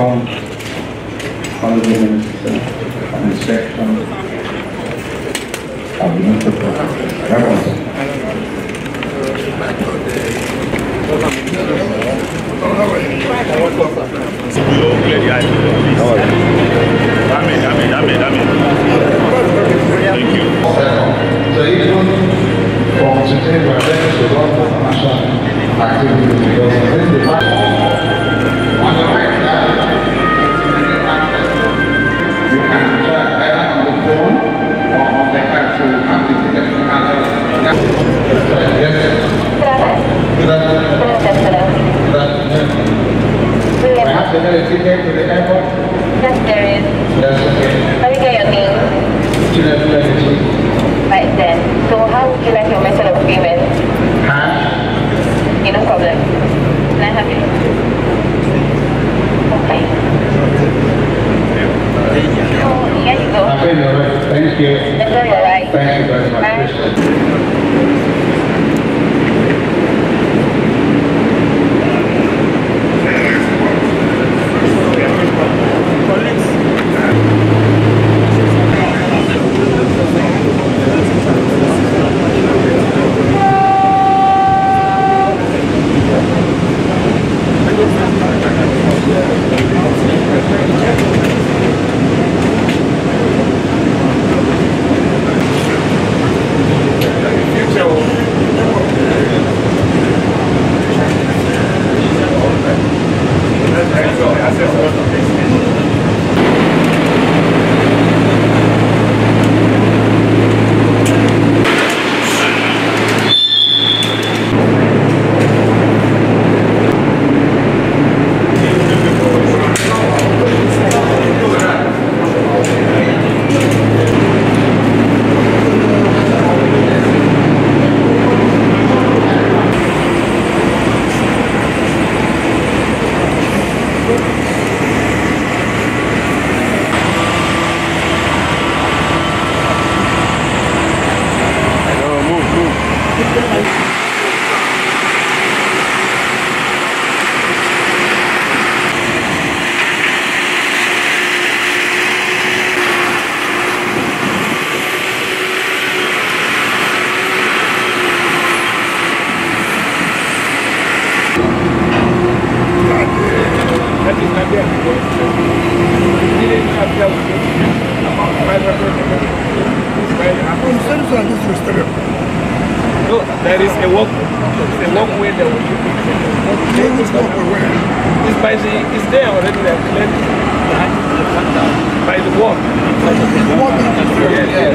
welcome Honorable Minister on inspection of the infrastructure. Thank you. So even from today, we are ready to run national activities because I think the on the right side, you can try either on the phone or on the actual application. Perhaps you got a ticket to the airport? Yes, there is. That's okay. Let me get your name. Right then. So how would you like your method of payment? Cash? Okay, no problem. Can I have it? Okay. So here you go. Thank you. Enjoy your ride. Thank you very much. Bye. No, there is a walkway there. It's by it's there already. They have cleared by the wall. Yes.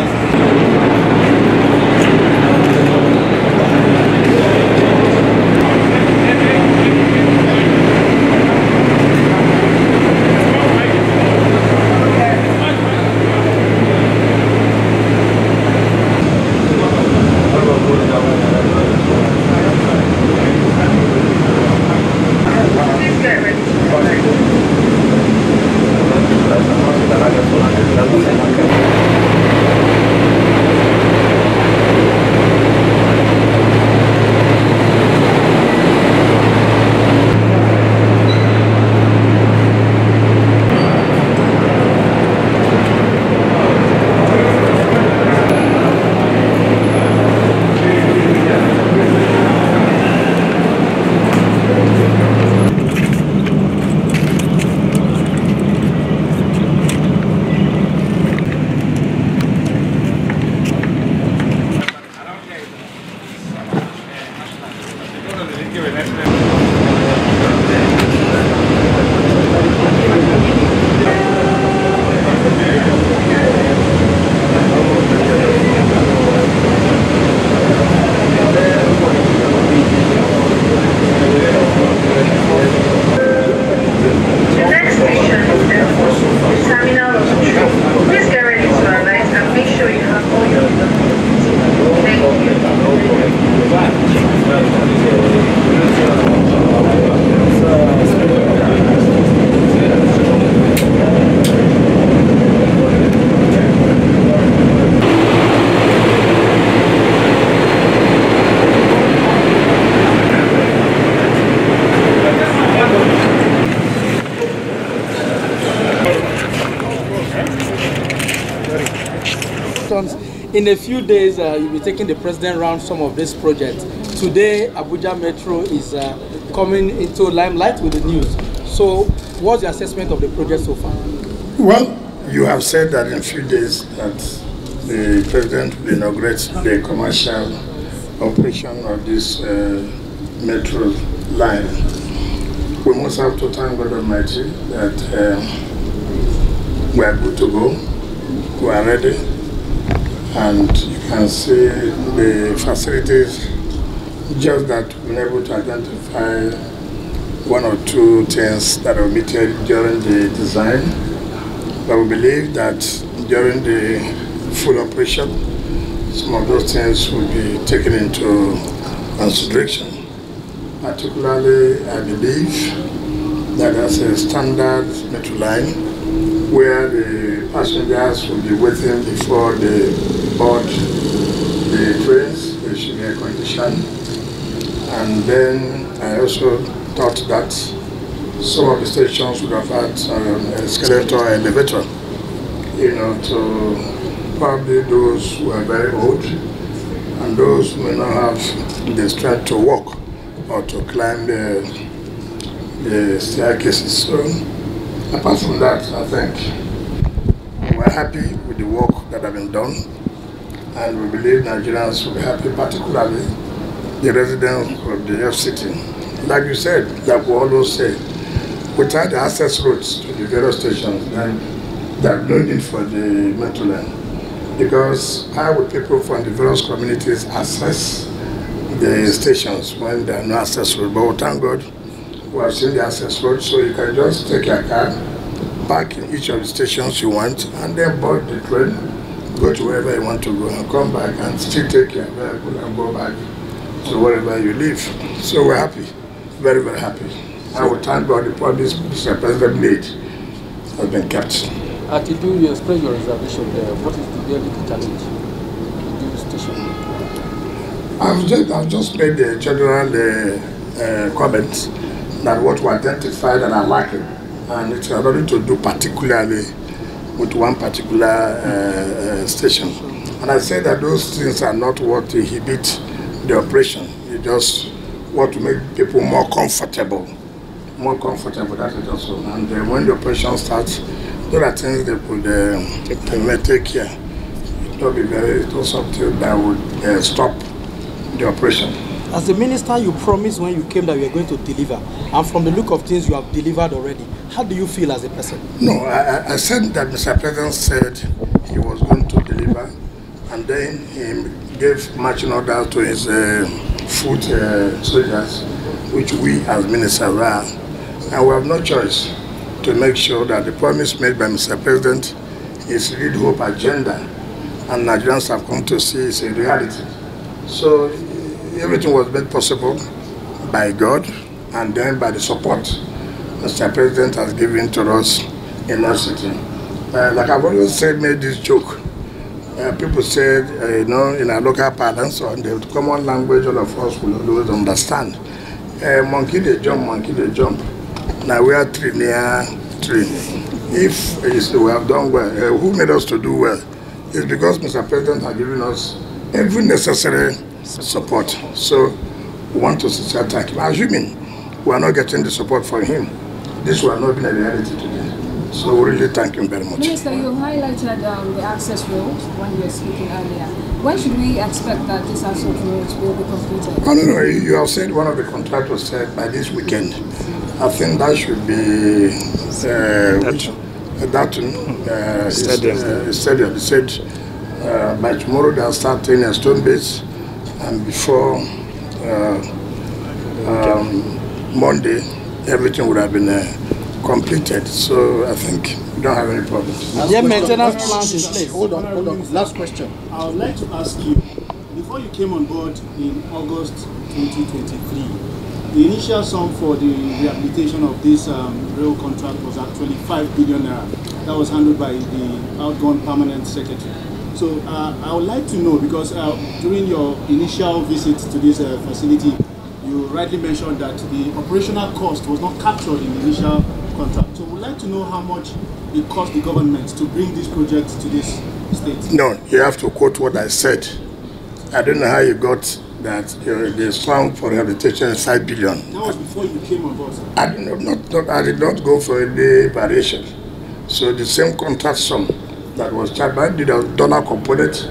Thank you. In a few days, you'll be taking the president around some of these projects. Today, Abuja Metro is coming into limelight with the news. So, what's the assessment of the project so far? Well, you have said that in a few days that the president will inaugurate the commercial operation of this metro line. We must have to thank God Almighty that we are good to go, we are ready, and you can see the facilities, just that we've been able to identify one or two things that are omitted during the design. But we believe that during the full operation, some of those things will be taken into consideration. Particularly, I believe that as a standard metro line, where the passengers will be waiting before they board the trains, they should be air conditioned. And then I also thought that some of the stations would have had an escalator or elevator, to probably those who are very old and those who may not have the strength to walk or to climb the staircases. So, apart from that, I think we're happy with the work that has been done, and we believe Nigerians will be happy, particularly the residents of the FCT. Like you said, like we always say, without the access roads to the various stations, then there's no need for the metro line. Because how would people from the various communities access the stations when there are no access roads? But thank God, we have seen the access roads, so you can just take your car, park in each of the stations you want, and then board the train, go to wherever you want to go, and come back and still take your vehicle and go back to wherever you live. So we're happy, very, very happy. I will thank God the promise Mr. President made has been kept. Tinubu, you explain your reservation there. What is the reality challenge in the station? I've just made the general comments that what we identified and are lacking, and it's nothing to do particularly with one particular station. And I say that those things are not what inhibit the operation. It's just what to make people more comfortable. That is also. And when the operation starts, there are things they could take care. It will be something that would stop the operation. As the minister, you promised when you came that you were going to deliver, and from the look of things, you have delivered already. How do you feel as a person? No, I said that Mr. President said he was going to deliver, and then he gave marching orders to his foot soldiers, which we as ministers are, and we have no choice to make sure that the promise made by Mr. President is real hope agenda, and Nigerians have come to see it's a reality. So everything was made possible by God and then by the support Mr. President has given to us in our city. Like I've always said, made this joke. People said, in our local parlance or in the common language, all of us will always understand. Monkey they jump. Now we are three near three. If we have done well, who made us to do well? It's because Mr. President has given us every necessary support. So we want to sincerely thank him. Assuming we are not getting the support from him, this will not be a reality today. So we really thank him very much. Minister, you highlighted the access roads when you were speaking earlier. When should we expect that this access roads will be completed? No, you have said one of the contractors said by this weekend. I think that should be stadium. He said by tomorrow they'll start in a stone base, and before Monday everything would have been completed. So I think we don't have any problems. Yeah, maintenance plans in place. Hold on. Last question. I would like to ask you, before you came on board in August 2023, the initial sum for the rehabilitation of this rail contract was actually 5 billion naira. That was handled by the outgone permanent secretary. So I would like to know, because during your initial visit to this facility, you rightly mentioned that the operational cost was not captured in the initial contract. So we'd like to know how much it cost the government to bring this project to this state? No, you have to quote what I said. I don't know how you got that the sum for rehabilitation is 5 billion. That was before you came on board. I did not go for any variation. So the same contract sum that was charged by the dollar component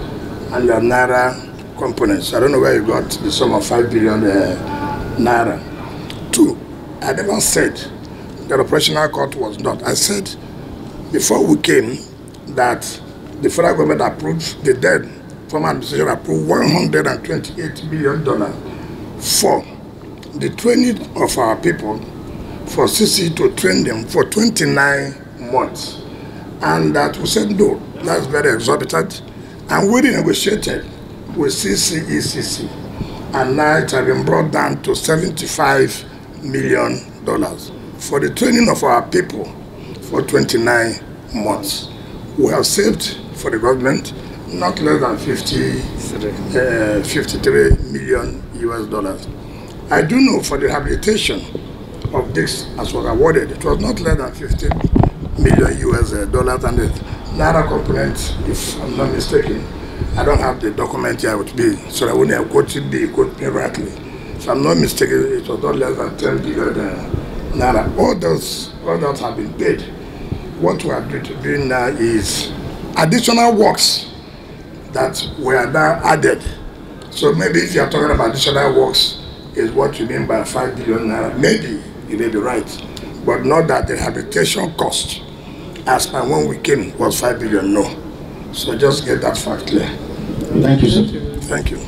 and the naira components. I don't know where you got the sum of 5 billion naira. Two, I never said that operational cost was not. I said before we came that the federal government approved, the then former administration approved $128 million for the training of our people, for CC to train them for 29 months. And that we said, no, that's very exorbitant. And we negotiated with CCECC. And now it has been brought down to $75 million for the training of our people for 29 months. We have saved for the government not less than 53 million US dollars. I do know for the rehabilitation of this, as was awarded, it was not less than 50 million US dollars, and the naira component, if I'm not mistaken, I don't have the document here with me, so I wouldn't have quoted me rightly. So I'm not mistaken, it was not less than 10 billion naira. All those have been paid. What we are doing now is additional works that were now added. So maybe if you are talking about additional works, is what you mean by 5 billion naira. Maybe you may be right, but not that the rehabilitation cost, as per when we came, was 5 billion. No. So just get that fact clear. Thank you, sir. Thank you.